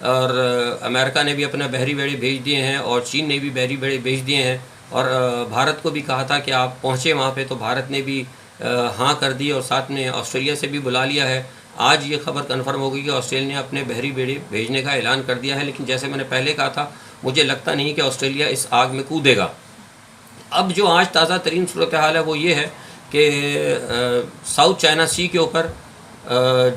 اور امریکہ نے بھی اپنا بحری بیڑے بھیج دیے ہیں اور چین نے بھی بحری بیڑے بھیج دیے ہیں، اور بھارت کو بھی کہا تھا کہ آپ پہنچے وہاں پہ، تو بھارت نے بھی ہاں کر دی اور ساتھ میں آسٹریلیا سے بھی بلا لیا ہے۔ آج یہ خبر کنفرم ہوگی کہ آسٹریلیا نے اپنے بحری بیڑے بھیجنے کا اعلان کر دیا ہے، لیکن جیسے میں نے پہلے کہا تھا مجھے لگتا نہیں کہ آسٹریلیا اس آگ میں کودے گا۔ اب جو آج تازہ ترین صورتحال ہے وہ یہ ہے کہ ساؤتھ چائنا سی کے اوپر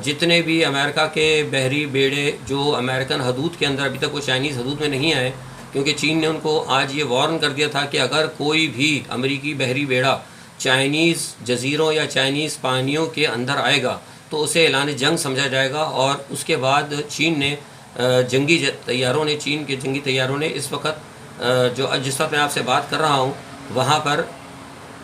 جتنے بھی امریکہ کے بحری بیڑے جو امریکن حدود کے اندر، ابھی تک وہ چائنیز حدود میں نہیں آئے، کیونکہ چین نے ان کو آج یہ وارن کر دیا تھا کہ اگر کوئی بھی امریکی بحری بیڑا چائنیز جزیروں یا چائنیز پانیوں کے اندر آئے گا تو اسے اعلان جنگ سمجھا جائے گا۔ اور اس کے بعد چین نے چین کے جنگی طیاروں نے اس وقت جس وقت میں آپ سے بات کر رہا ہوں وہاں پر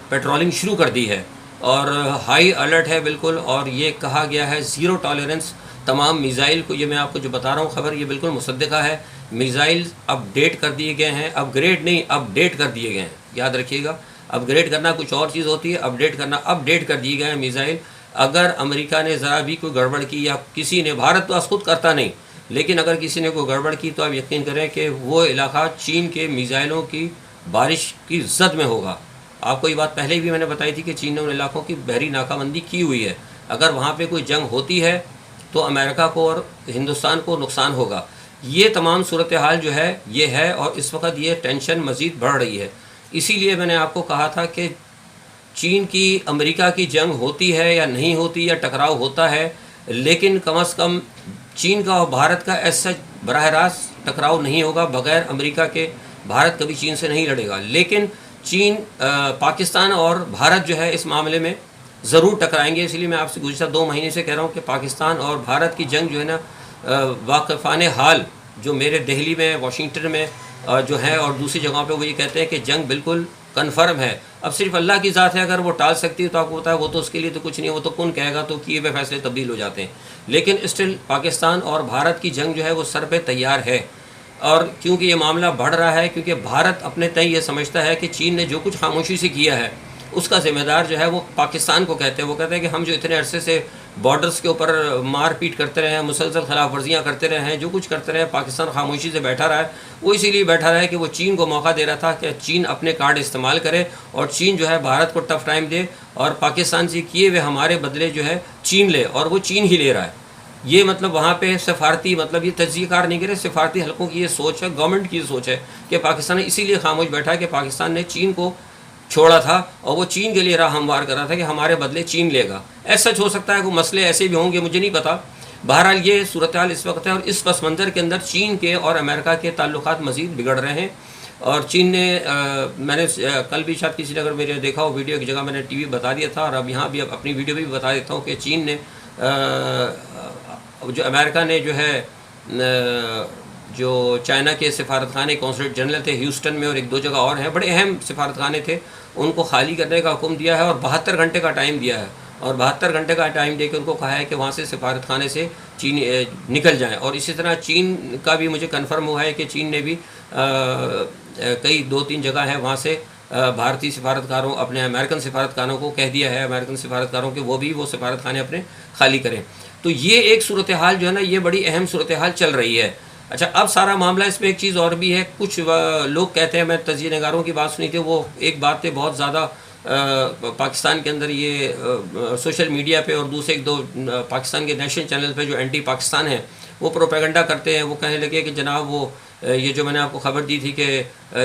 پیٹرولنگ شروع کر دی ہے اور ہائی الرٹ ہے بالکل، اور یہ کہا گیا ہے زیرو ٹالرنس تمام میزائل کو۔ یہ میں آپ کو جو بتا رہا ہوں خبر، یہ بالکل مصدقہ ہے۔ میزائل اپ ڈیٹ کر دیے گئے ہیں، اپ گریڈ نہیں، اپ ڈیٹ کر دیے گئے ہیں، یاد رکھیے گا۔ اپ گریڈ کرنا کچھ اور چیز ہوتی ہے، اپ ڈیٹ کرنا، اپ ڈیٹ کر دیے گئے ہیں میزائل۔ اگر امریکہ نے ذرا بھی کوئی گڑبڑ کی یا کسی نے، بھارت تو خود کرتا نہیں، لیکن اگر کسی نے کوئی گڑبڑ کی تو آپ یقین کریں کہ وہ علاقہ چین کے میزائلوں کی بارش کی زد میں ہوگا۔ آپ کو یہ بات پہلے بھی میں نے بتائی تھی کہ چین نے ان علاقوں کی بحری ناکہ بندی کی ہوئی ہے۔ اگر وہاں پہ کوئی جنگ ہوتی ہے تو امریکہ کو اور ہندوستان کو نقصان ہوگا۔ یہ تمام صورتحال جو ہے یہ ہے، اور اس وقت یہ ٹینشن مزید بڑھ رہی ہے۔ اسی لیے میں نے آپ کو کہا تھا کہ چین کی امریکہ کی جنگ ہوتی ہے یا نہیں ہوتی یا ٹکراؤ ہوتا ہے، لیکن کم از کم چین کا اور بھارت کا ایسا براہ راست ٹکراؤ نہیں ہوگا بغیر امریکہ کے۔ بھارت کبھی چین سے نہیں لڑے گا، لیکن چین، پاکستان اور بھارت جو ہے اس معاملے میں ضرور ٹکرائیں گے۔ اس لیے میں آپ سے گزشتہ 2 مہینے سے کہہ رہا ہوں کہ پاکستان اور بھارت کی جنگ جو ہے نا، واقفان حال جو میرے دہلی میں، واشنگٹن میں جو ہے اور دوسری جگہوں پہ وہ یہ کہتے ہیں کہ جنگ بالکل کنفرم ہے۔ اب صرف اللہ کی ذات ہے، اگر وہ ٹال سکتی ہے تو آپ کو پتا ہے وہ تو اس کے لیے تو کچھ نہیں، وہ تو کون کہے گا، تو کیے ہوئے فیصلے تبدیل ہو جاتے ہیں۔ لیکن اسٹل پاکستان اور بھارت کی جنگ جو ہے وہ سر پہ تیار ہے، اور کیونکہ یہ معاملہ بڑھ رہا ہے، کیونکہ بھارت اپنے تئیں یہ سمجھتا ہے کہ چین نے جو کچھ خاموشی سے کیا ہے اس کا ذمہ دار جو ہے وہ پاکستان کو کہتے ہیں۔ وہ کہتے ہیں کہ ہم جو اتنے عرصے سے بارڈرز کے اوپر مار پیٹ کرتے رہے ہیں، مسلسل خلاف ورزیاں کرتے رہے ہیں، جو کچھ کرتے رہے، پاکستان خاموشی سے بیٹھا رہا ہے۔ وہ اسی لیے بیٹھا رہا ہے کہ وہ چین کو موقع دے رہا تھا کہ چین اپنے کارڈ استعمال کرے اور چین جو ہے بھارت کو ٹف ٹائم دے، اور پاکستان سے کیے ہوئے ہمارے بدلے جو ہے چین لے، اور وہ چین ہی لے رہا ہے۔ یہ مطلب وہاں پہ سفارتی، مطلب یہ تجزیہ کار نہیں کرے، سفارتی حلقوں کی یہ سوچ ہے، گورنمنٹ کی یہ سوچ ہے کہ پاکستان اسی لیے خاموش بیٹھا ہے کہ پاکستان نے چین کو چھوڑا تھا اور وہ چین کے لیے راہ ہموار کر رہا تھا کہ ہمارے بدلے چین لے گا۔ ایسا ہو سکتا ہے کہ مسئلے ایسے بھی ہوں گے، مجھے نہیں پتا۔ بہرحال یہ صورتحال اس وقت ہے، اور اس پس منظر کے اندر چین کے اور امریکہ کے تعلقات مزید بگڑ رہے ہیں۔ اور چین نے، میں نے کل بھی شاید کسی نے اگر میرے دیکھا ہو ویڈیو کی جگہ میں نے ٹی وی بتا دیا تھا، اور اب یہاں بھی اپنی ویڈیو بھی بتا دیتا ہوں کہ چین نے جو امریکہ نے جو ہے جو چائنا کے سفارت خانے کونسلیٹ جنرل تھے ہیوسٹن میں اور 1-2 جگہ اور ہیں، بڑے اہم سفارت خانے تھے، ان کو خالی کرنے کا حکم دیا ہے اور 72 گھنٹے کا ٹائم دیا ہے، اور 72 گھنٹے کا ٹائم دے کے ان کو کہا ہے کہ وہاں سے سفارت خانے سے چین نکل جائیں۔ اور اسی طرح چین کا بھی مجھے کنفرم ہوا ہے کہ چین نے بھی کئی 2-3 جگہ ہیں وہاں سے بھارتی سفارتکاروں، اپنے امریکن سفارتکاروں کو کہہ دیا ہے، امریکن سفارتکاروں کے وہ بھی وہ سفارت خانے اپنے خالی کریں۔ تو یہ ایک صورتحال جو ہے نا، یہ بڑی اہم صورتحال چل رہی ہے۔ اچھا، اب سارا معاملہ اس میں ایک چیز اور بھی ہے، کچھ لوگ کہتے ہیں، میں تجزیہ نگاروں کی بات سنی تھی، وہ ایک بات تھے بہت زیادہ پاکستان کے اندر یہ سوشل میڈیا پہ اور دوسرے 1-2 پاکستان کے نیشنل چینل پہ جو اینٹی پاکستان ہیں وہ پروپیگنڈا کرتے ہیں۔ وہ کہنے لگے کہ جناب وہ یہ جو میں نے آپ کو خبر دی تھی کہ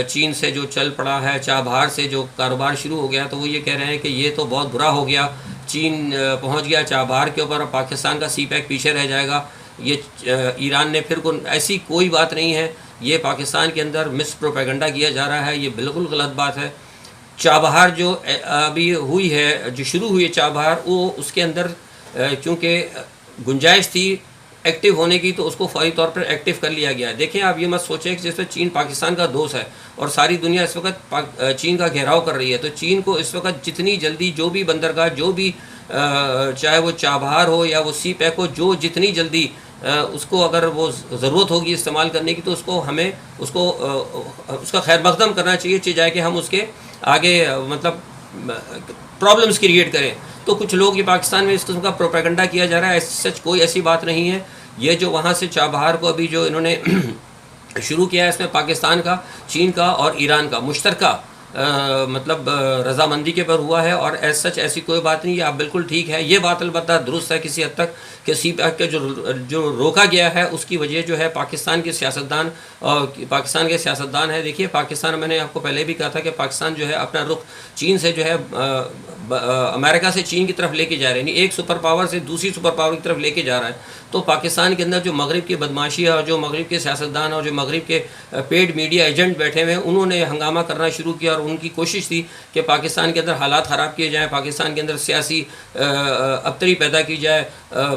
چین سے جو چل پڑا ہے، چابہار سے جو کاروبار شروع ہو گیا، تو وہ یہ کہہ رہے ہیں کہ یہ تو بہت برا ہو گیا، چین پہنچ گیا چابہار کے اوپر اور پاکستان کا سی پیک پیچھے رہ جائے گا۔ یہ ایران نے پھر ایسی کوئی بات نہیں ہے، یہ پاکستان کے اندر مس پروپیگنڈا کیا جا رہا ہے، یہ بالکل غلط بات ہے۔ چابہار جو ابھی ہوئی ہے، جو شروع ہوئی ہے چابہار، وہ اس کے اندر چونکہ گنجائش تھی ایکٹیو ہونے کی تو اس کو فوری طور پر ایکٹیو کر لیا گیا ہے۔ دیکھیں آپ یہ مت سوچیں کہ جیسے چین پاکستان کا دوست ہے اور ساری دنیا اس وقت چین کا گھیراؤ کر رہی ہے، تو چین کو اس وقت جتنی جلدی جو بھی بندرگاہ، جو بھی چاہے وہ چابہار ہو یا وہ سی پیک ہو، جو جتنی جلدی اس کو اگر وہ ضرورت ہوگی استعمال کرنے کی تو ہمیں اس کا خیر مقدم کرنا چاہیے، جائے کہ ہم اس کے آگے مطلب پرابلمس کریٹ کریں۔ تو کچھ لوگ یہ پاکستان میں اس قسم کا پروپیگنڈا کیا جا رہا ہے، سچ کوئی ایسی بات نہیں ہے۔ یہ جو وہاں سے چابہار کو ابھی جو انہوں نے شروع کیا ہے، اس میں پاکستان کا، چین کا اور ایران کا مشترکہ مطلب رضامندی کے پر ہوا ہے، اور ایز سچ ایسی کوئی بات نہیں، یہ آپ بالکل ٹھیک ہے. یہ بات البتہ درست ہے کسی حد تک کہ سی پیک کے جو روکا گیا ہے اس کی وجہ جو ہے پاکستان کے سیاستدان ہے. دیکھیے پاکستان، میں نے آپ کو پہلے بھی کہا تھا کہ پاکستان جو ہے اپنا رخ چین سے جو ہے امریکہ سے چین کی طرف لے کے جا رہے ہیں، یعنی ایک سپر پاور سے دوسری سپر پاور کی طرف لے کے جا رہا ہے. تو پاکستان کے اندر جو مغرب کی بدماشی ہے اور جو مغرب کے سیاستدان اور جو مغرب کے پیڈ میڈیا ایجنٹ بیٹھے ہوئے ہیں، انہوں نے ہنگامہ کرنا شروع کیا، اور ان کی کوشش تھی کہ پاکستان کے اندر حالات خراب کیے جائیں، پاکستان کے اندر سیاسی ابتری پیدا کی جائے،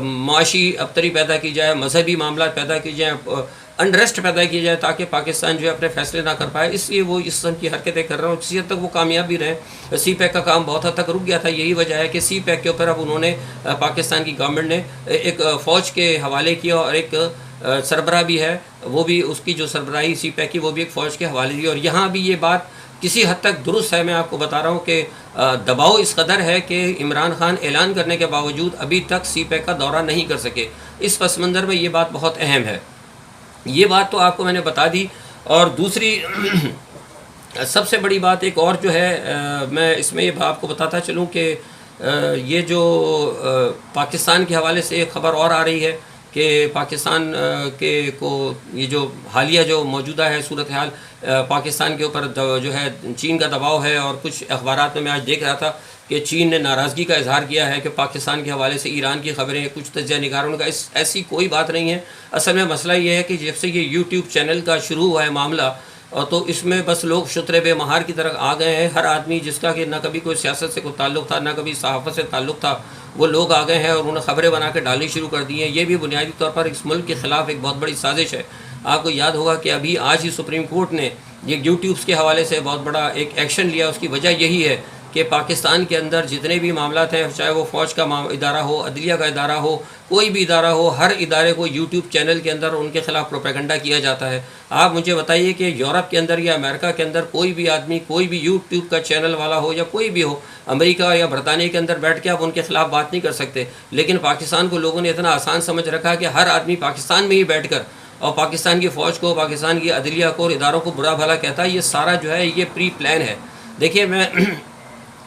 معاشی ابتری پیدا کی جائے، مذہبی معاملات پیدا کی جائیں، انڈرسٹ پیدا کی جائے، تاکہ پاکستان جو ہے اپنے فیصلے نہ کر پائے. اس لیے وہ اس قسم کی حرکتیں کر رہے ہیں، اور کسی حد تک وہ کامیاب بھی رہے. سی پیک کا کام بہت حد تک رک گیا تھا، یہی وجہ ہے کہ سی پیک کے اوپر اب انہوں نے پاکستان کی گورنمنٹ نے ایک فوج کے حوالے کیا، اور ایک سربراہ بھی ہے، وہ بھی اس کی جو سربراہی سی پیک کی وہ بھی ایک فوج کے حوالے دی. اور یہاں بھی یہ بات کسی حد تک درست ہے. میں آپ کو بتا رہا ہوں کہ دباؤ اس قدر ہے کہ عمران خان اعلان کرنے کے باوجود ابھی تک سی پیک کا دورہ نہیں کر سکے. اس پس منظر میں یہ بات بہت اہم ہے. یہ بات تو آپ کو میں نے بتا دی. اور دوسری سب سے بڑی بات ایک اور جو ہے، میں اس میں یہ آپ کو بتاتا چلوں کہ یہ جو پاکستان کے حوالے سے ایک خبر اور آ رہی ہے کہ پاکستان کو یہ جو حالیہ جو موجودہ ہے صورتحال پاکستان کے اوپر جو ہے چین کا دباؤ ہے. اور کچھ اخبارات میں آج دیکھ رہا تھا کہ چین نے ناراضگی کا اظہار کیا ہے کہ پاکستان کے حوالے سے ایران کی خبریں، کچھ تجزیہ نگاروں کا. ایسی کوئی بات نہیں ہے. اصل میں مسئلہ یہ ہے کہ جب سے یہ یوٹیوب چینل کا شروع ہوا ہے معاملہ، تو اس میں بس لوگ شتر بے مہار کی طرح آ گئے ہیں. ہر آدمی جس کا کہ نہ کبھی کوئی سیاست سے کوئی تعلق تھا، نہ کبھی صحافت سے تعلق تھا، وہ لوگ آ گئے ہیں اور انہوں نے خبریں بنا کے ڈالنی شروع کر دی ہیں. یہ بھی بنیادی طور پر اس ملک کے خلاف ایک بہت بڑی سازش ہے. آپ کو یاد ہوگا کہ ابھی آج ہی سپریم کورٹ نے یہ یوٹیوبس کے حوالے سے بہت بڑا ایک ایکشن لیا. اس کی وجہ یہی ہے کہ پاکستان کے اندر جتنے بھی معاملات ہیں، چاہے وہ فوج کا ادارہ ہو، عدلیہ کا ادارہ ہو، کوئی بھی ادارہ ہو، ہر ادارے کو یوٹیوب چینل کے اندر ان کے خلاف پروپیگنڈا کیا جاتا ہے. آپ مجھے بتائیے کہ یورپ کے اندر یا امریکہ کے اندر کوئی بھی آدمی، کوئی بھی یوٹیوب کا چینل والا ہو یا کوئی بھی ہو، امریکہ یا برطانیہ کے اندر بیٹھ کے آپ ان کے خلاف بات نہیں کر سکتے. لیکن پاکستان کو لوگوں نے اتنا آسان سمجھ رکھا کہ ہر آدمی پاکستان میں ہی بیٹھ کر اور پاکستان کی فوج کو، پاکستان کی عدلیہ کو اور اداروں کو برا بھلا کہتا ہے. یہ سارا جو ہے یہ پری پلان ہے. دیکھیے میں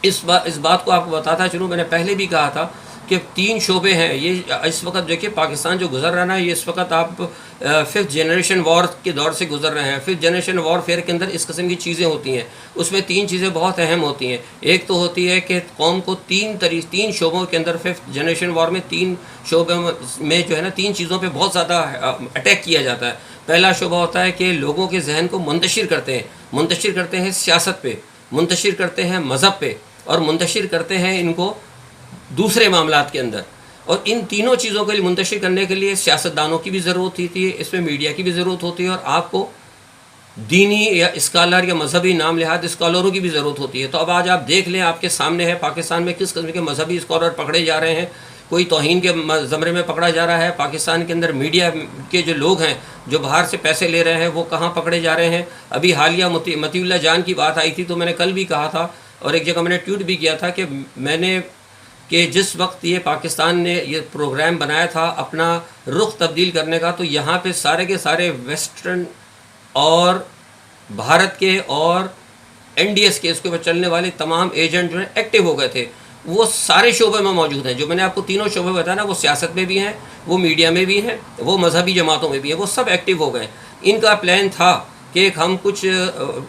اس بات کو آپ کو بتاتا چلوں. میں نے پہلے بھی کہا تھا کہ 3 شعبے ہیں. یہ اس وقت دیکھیے پاکستان جو گزر رہا ہے، یہ اس وقت آپ 5th جنریشن وار کے دور سے گزر رہے ہیں. 5th جنریشن وار فیئر کے اندر اس قسم کی چیزیں ہوتی ہیں. اس میں 3 چیزیں بہت اہم ہوتی ہیں. ایک تو ہوتی ہے کہ قوم کو 3 شعبوں کے اندر 5th جنریشن وار میں 3 شعبوں میں جو ہے نا 3 چیزوں پہ بہت زیادہ اٹیک کیا جاتا ہے. پہلا شعبہ ہوتا ہے کہ لوگوں کے ذہن کو منتشر کرتے ہیں سیاست پہ، منتشر کرتے ہیں مذہب پہ، اور منتشر کرتے ہیں ان کو دوسرے معاملات کے اندر. اور ان تینوں چیزوں کے لیے منتشر کرنے کے لیے سیاستدانوں کی بھی ضرورت ہوتی ہے، اس میں میڈیا کی بھی ضرورت ہوتی ہے، اور آپ کو دینی یا اسکالر یا مذہبی نام لحاظ اسکالروں کی بھی ضرورت ہوتی ہے. تو اب آج آپ دیکھ لیں، آپ کے سامنے ہے پاکستان میں کس قسم کے مذہبی اسکالر پکڑے جا رہے ہیں. کوئی توہین کے زمرے میں پکڑا جا رہا ہے. پاکستان کے اندر میڈیا کے جو لوگ ہیں جو باہر سے پیسے لے رہے ہیں وہ کہاں پکڑے جا رہے ہیں. ابھی حالیہ مطیع اللہ جان کی بات آئی تھی، تو میں نے کل بھی کہا تھا اور ایک جگہ میں نے ٹویٹ بھی کیا تھا کہ جس وقت یہ پاکستان نے یہ پروگرام بنایا تھا اپنا رخ تبدیل کرنے کا، تو یہاں پہ سارے کے سارے ویسٹرن اور بھارت کے اور NDS کے اس کے اوپر چلنے والے تمام ایجنٹ جو ہیں ایکٹیو ہو گئے تھے. وہ سارے شعبے میں موجود ہیں. جو میں نے آپ کو تینوں شعبے بتایا نا، وہ سیاست میں بھی ہیں، وہ میڈیا میں بھی ہیں، وہ مذہبی جماعتوں میں بھی ہیں. وہ سب ایکٹیو ہو گئے. ان کا پلان تھا کہ ہم کچھ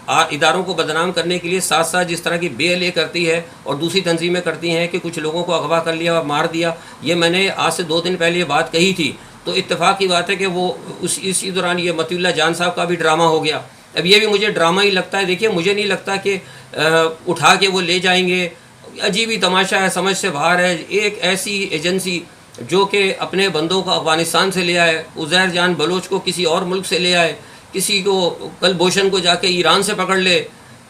اداروں کو بدنام کرنے کے لیے ساتھ ساتھ جس طرح کی BLA کرتی ہے اور دوسری تنظیمیں کرتی ہیں کہ کچھ لوگوں کو اغوا کر لیا اور مار دیا. یہ میں نے آج سے 2 دن پہلے یہ بات کہی تھی. تو اتفاق کی بات ہے کہ وہ اسی دوران یہ مطیع اللہ جان صاحب کا بھی ڈرامہ ہو گیا. اب یہ بھی مجھے ڈرامہ ہی لگتا ہے. دیکھیے مجھے نہیں لگتا کہ اٹھا کے وہ لے جائیں گے. عجیب ہی تماشا ہے، سمجھ سے باہر ہے. ایک ایسی ایجنسی جو کہ اپنے بندوں کو افغانستان سے لے آئے، عزیر جان بلوچ کو کسی اور ملک سے لے آئے، کسی کو کلبھوشن کو جا کے ایران سے پکڑ لے.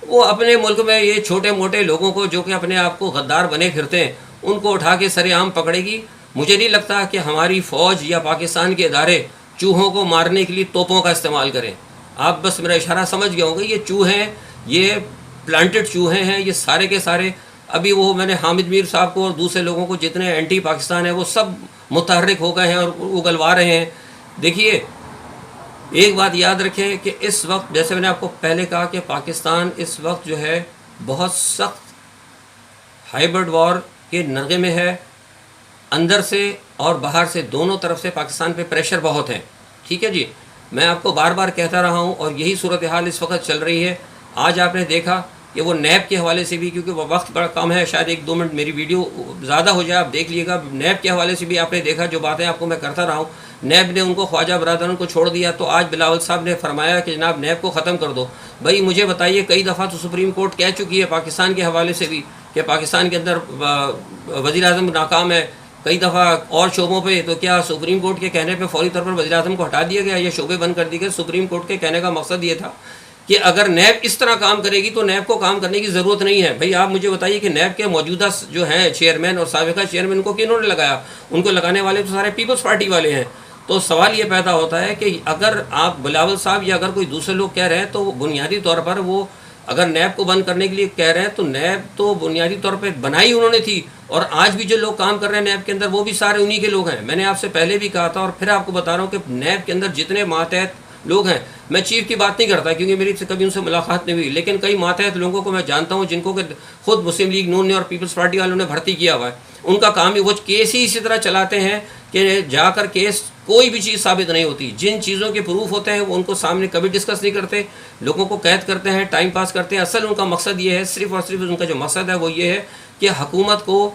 وہ اپنے ملک میں یہ چھوٹے موٹے لوگوں کو جو کہ اپنے آپ کو غدار بنے پھرتے ہیں ان کو اٹھا کے سر عام پکڑے گی. مجھے نہیں لگتا کہ ہماری فوج یا پاکستان کے ادارے چوہوں کو مارنے کے لیے توپوں کا استعمال کریں. آپ بس میرا اشارہ سمجھ گئے ہوں گے. یہ چوہے، یہ پلانٹڈ چوہے ہیں، یہ سارے کے سارے. ابھی وہ میں نے حامد میر صاحب کو اور دوسرے لوگوں کو جتنے اینٹی پاکستان ہیں وہ سب متحرک ہو گئے ہیں اور اگلوا رہے ہیں دیکھیے ایک بات یاد رکھیں کہ اس وقت جیسے میں نے آپ کو پہلے کہا کہ پاکستان اس وقت جو ہے بہت سخت ہائبرڈ وار کے نرغے میں ہے، اندر سے اور باہر سے دونوں طرف سے پاکستان پہ پریشر بہت ہے. ٹھیک ہے جی، میں آپ کو بار بار کہتا رہا ہوں اور یہی صورتحال اس وقت چل رہی ہے. آج آپ نے دیکھا کہ وہ نیب کے حوالے سے بھی، کیونکہ وہ وقت بڑا کم ہے، شاید 1-2 منٹ میری ویڈیو زیادہ ہو جائے، آپ دیکھ لیے گا. نیب کے حوالے سے بھی آپ نے دیکھا جو باتیں آپ کو میں کرتا رہا ہوں، نیب نے ان کو خواجہ برادران کو چھوڑ دیا. تو آج بلاول صاحب نے فرمایا کہ جناب نیب کو ختم کر دو. بھائی مجھے بتائیے، کئی دفعہ تو سپریم کورٹ کہہ چکی ہے پاکستان کے حوالے سے بھی کہ پاکستان کے اندر وزیر اعظم ناکام ہے. کئی دفعہ اور شعبوں پہ تو کیا سپریم کورٹ کے کہنے پہ فوری طور پر وزیر اعظم کو ہٹا دیا گیا یا شعبے بند کر دیے گئے؟ سپریم کورٹ کے کہنے کا مقصد یہ تھا کہ اگر نیب اس طرح کام کرے گی تو نیب کو کام کرنے کی ضرورت نہیں ہے. بھئی آپ مجھے بتائیے کہ نیب کے موجودہ جو ہیں چیئرمین اور سابقہ چیئرمین کو کنہوں نے لگایا؟ ان کو لگانے والے تو سارے پیپلز پارٹی والے ہیں. تو سوال یہ پیدا ہوتا ہے کہ اگر آپ بلاول صاحب یا اگر کوئی دوسرے لوگ کہہ رہے ہیں تو بنیادی طور پر وہ اگر نیب کو بند کرنے کے لیے کہہ رہے ہیں تو نیب تو بنیادی طور پہ بنائی انہوں نے تھی، اور آج بھی جو لوگ کام کر رہے ہیں نیب کے اندر وہ بھی سارے انہی کے لوگ ہیں. میں نے آپ سے پہلے بھی کہا تھا اور پھر آپ کو بتا رہا ہوں کہ نیب کے اندر جتنے ماتحت لوگ ہیں، میں چیف کی بات نہیں کرتا کیونکہ میری کبھی ان سے ملاقات نہیں ہوئی، لیکن کئی ماتحت لوگوں کو میں جانتا ہوں جن کو کہ خود مسلم لیگ نون نے اور پیپلز پارٹی والوں نے بھرتی کیا ہوا ہے. ان کا کام ہی وہ کیس ہی اسی طرح چلاتے ہیں کہ جا کر کیس کوئی بھی چیز ثابت نہیں ہوتی. جن چیزوں کے پروف ہوتے ہیں وہ ان کو سامنے کبھی ڈسکس نہیں کرتے، لوگوں کو قید کرتے ہیں، ٹائم پاس کرتے ہیں. اصل ان کا مقصد یہ ہے، صرف اور صرف ان کا جو مقصد ہے وہ یہ ہے کہ حکومت کو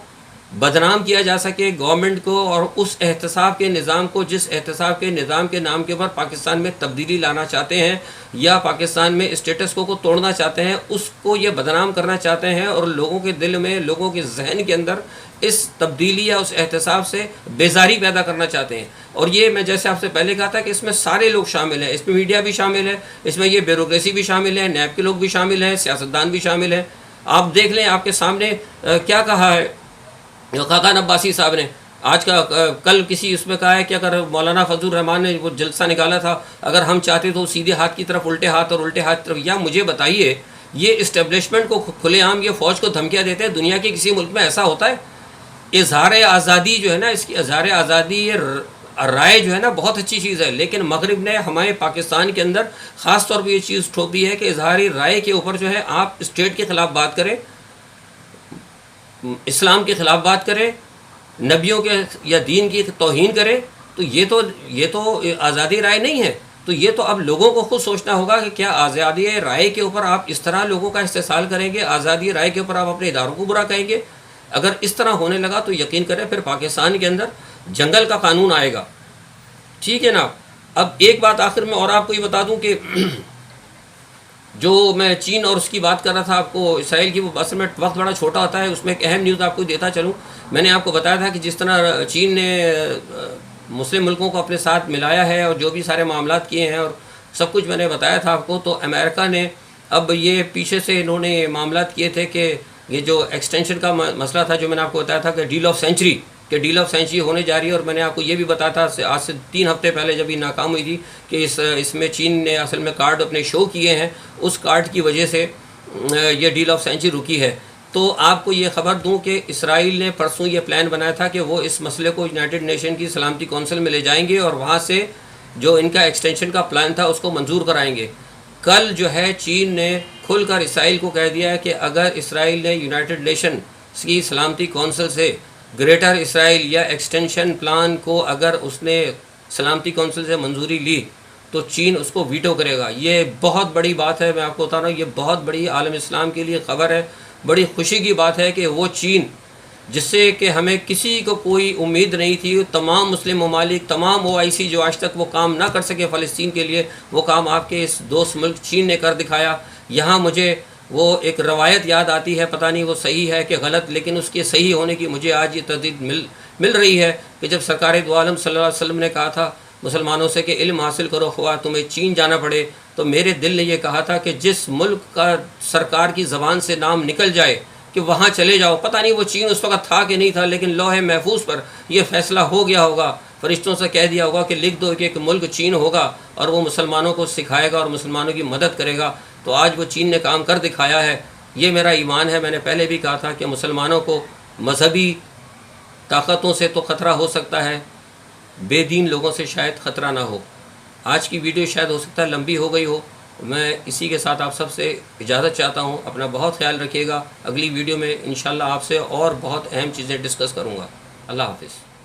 بدنام کیا جا سکے، گورنمنٹ کو اور اس احتساب کے نظام کو جس احتساب کے نظام کے نام کے اوپر پاکستان میں تبدیلی لانا چاہتے ہیں یا پاکستان میں اسٹیٹس کو توڑنا چاہتے ہیں، اس کو یہ بدنام کرنا چاہتے ہیں اور لوگوں کے دل میں، لوگوں کے ذہن کے اندر اس تبدیلی یا اس احتساب سے بیزاری پیدا کرنا چاہتے ہیں. اور یہ میں جیسے آپ سے پہلے کہا تھا کہ اس میں سارے لوگ شامل ہیں، اس میں میڈیا بھی شامل ہے، اس میں یہ بیوروکریسی بھی شامل ہے، نیب کے لوگ بھی شامل ہیں، سیاستدان بھی شامل ہیں. آپ دیکھ لیں آپ کے سامنے کیا کہا ہے خاقان عباسی صاحب نے. آج کا کل کسی اس میں کہا ہے کہ اگر مولانا فضل الرحمان نے وہ جلسہ نکالا تھا، اگر ہم چاہتے تو سیدھے ہاتھ کی طرف الٹے ہاتھ اور الٹے ہاتھ کی طرف. یا مجھے بتائیے یہ اسٹیبلشمنٹ کو کھلے عام یہ فوج کو دھمکیاں دیتے ہیں؟ دنیا کے کسی ملک میں ایسا ہوتا ہے؟ اظہار آزادی جو ہے نا، اس کی اظہار آزادی رائے جو ہے نا بہت اچھی چیز ہے، لیکن مغرب نے ہمارے پاکستان کے اندر خاص طور پہ یہ چیز ٹھوک دی ہے کہ اظہاری رائے کے اوپر جو ہے آپ اسٹیٹ کے خلاف بات کریں، اسلام کے خلاف بات کریں، نبیوں کے یا دین کی توہین کریں، تو یہ تو آزادی رائے نہیں ہے. تو یہ تو اب لوگوں کو خود سوچنا ہوگا کہ کیا آزادی رائے کے اوپر آپ اس طرح لوگوں کا استحصال کریں گے، آزادی رائے کے اوپر آپ اپنے اداروں کو برا کہیں گے؟ اگر اس طرح ہونے لگا تو یقین کریں پھر پاکستان کے اندر جنگل کا قانون آئے گا. ٹھیک ہے نا. اب ایک بات آخر میں اور آپ کو یہ بتا دوں کہ جو میں چین اور اس کی بات کر رہا تھا آپ کو اسرائیل کی، وہ بس میں وقت بڑا چھوٹا ہوتا ہے، اس میں ایک اہم نیوز آپ کو دیتا چلوں. میں نے آپ کو بتایا تھا کہ جس طرح چین نے مسلم ملکوں کو اپنے ساتھ ملایا ہے اور جو بھی سارے معاملات کیے ہیں اور سب کچھ میں نے بتایا تھا آپ کو، تو امریکہ نے اب یہ پیچھے سے انہوں نے معاملات کیے تھے کہ یہ جو ایکسٹینشن کا مسئلہ تھا جو میں نے آپ کو بتایا تھا کہ ڈیل آف سینچری ہونے جا رہی ہے. اور میں نے آپ کو یہ بھی بتایا تھا آج سے 3 ہفتے پہلے جب یہ ناکام ہوئی تھی کہ اس میں چین نے اصل میں کارڈ اپنے شو کیے ہیں، اس کارڈ کی وجہ سے یہ ڈیل آف سینچری رکی ہے. تو آپ کو یہ خبر دوں کہ اسرائیل نے پرسوں یہ پلان بنایا تھا کہ وہ اس مسئلے کو یونائٹڈ نیشن کی سلامتی کونسل میں لے جائیں گے اور وہاں سے جو ان کا ایکسٹینشن کا پلان تھا اس کو منظور کرائیں گے. کل جو ہے چین نے کھل کر اسرائیل کو کہہ دیا ہے کہ اگر اسرائیل نے یونائٹڈ نیشن کی سلامتی کونسل سے گریٹر اسرائیل یا ایکسٹینشن پلان کو اگر اس نے سلامتی کونسل سے منظوری لی تو چین اس کو ویٹو کرے گا. یہ بہت بڑی بات ہے، میں آپ کو بتا رہا ہوں، یہ بہت بڑی عالم اسلام کے لیے خبر ہے. بڑی خوشی کی بات ہے کہ وہ چین جس سے کہ ہمیں کسی کو کوئی امید نہیں تھی، تمام مسلم ممالک، تمام OIC جو آج تک وہ کام نہ کر سکے فلسطین کے لیے، وہ کام آپ کے اس دوست ملک چین نے کر دکھایا. یہاں مجھے وہ ایک روایت یاد آتی ہے، پتہ نہیں وہ صحیح ہے کہ غلط، لیکن اس کے صحیح ہونے کی مجھے آج یہ تردید مل رہی ہے کہ جب سرکار دو عالم صلی اللہ علیہ وسلم نے کہا تھا مسلمانوں سے کہ علم حاصل کرو خواہ تمہیں چین جانا پڑے، تو میرے دل نے یہ کہا تھا کہ جس ملک کا سرکار کی زبان سے نام نکل جائے کہ وہاں چلے جاؤ. پتہ نہیں وہ چین اس وقت تھا کہ نہیں تھا، لیکن لوح محفوظ پر یہ فیصلہ ہو گیا ہوگا، فرشتوں سے کہہ دیا ہوگا کہ لکھ دو کہ ایک ملک چین ہوگا اور وہ مسلمانوں کو سکھائے گا اور مسلمانوں کی مدد کرے گا. تو آج وہ چین نے کام کر دکھایا ہے. یہ میرا ایمان ہے. میں نے پہلے بھی کہا تھا کہ مسلمانوں کو مذہبی طاقتوں سے تو خطرہ ہو سکتا ہے، بے دین لوگوں سے شاید خطرہ نہ ہو۔ آج کی ویڈیو شاید ہو سکتا ہے لمبی ہو گئی ہو، میں اسی کے ساتھ آپ سب سے اجازت چاہتا ہوں۔ اپنا بہت خیال رکھیے گا۔ اگلی ویڈیو میں انشاءاللہ آپ سے اور بہت اہم چیزیں ڈسکس کروں گا۔ اللہ حافظ۔